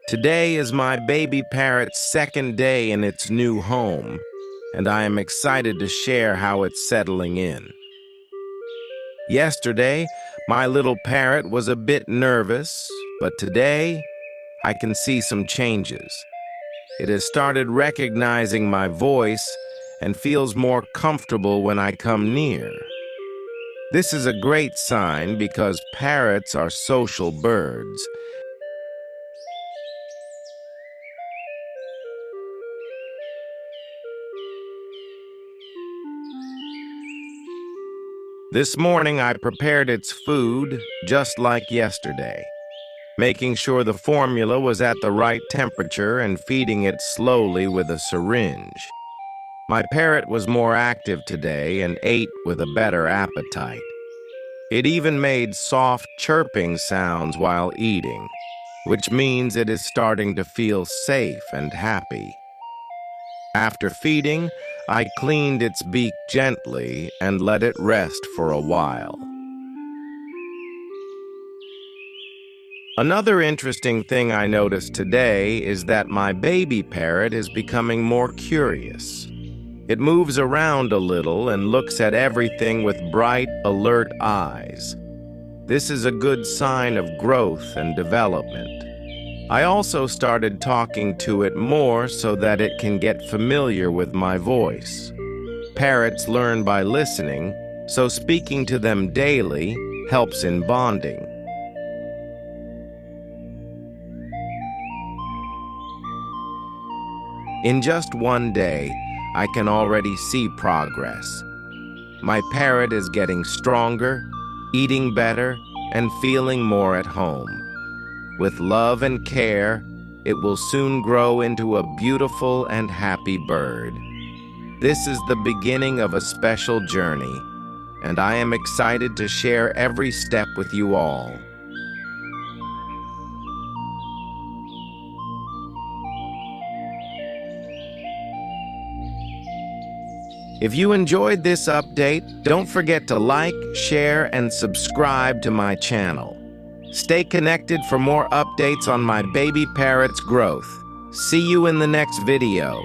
Today is my baby parrot's second day in its new home, and I am excited to share how it's settling in. Yesterday, my little parrot was a bit nervous, but today, I can see some changes. It has started recognizing my voice and feels more comfortable when I come near. This is a great sign because parrots are social birds. This morning I prepared its food just like yesterday, making sure the formula was at the right temperature and feeding it slowly with a syringe. My parrot was more active today and ate with a better appetite. It even made soft chirping sounds while eating, which means it is starting to feel safe and happy. After feeding, I cleaned its beak gently and let it rest for a while. Another interesting thing I noticed today is that my baby parrot is becoming more curious. It moves around a little and looks at everything with bright, alert eyes. This is a good sign of growth and development. I also started talking to it more so that it can get familiar with my voice. Parrots learn by listening, so speaking to them daily helps in bonding. In just one day, I can already see progress. My parrot is getting stronger, eating better, and feeling more at home. With love and care, it will soon grow into a beautiful and happy bird. This is the beginning of a special journey, and I am excited to share every step with you all. If you enjoyed this update, don't forget to like, share, and subscribe to my channel. Stay connected for more updates on my baby parrot's growth. See you in the next video.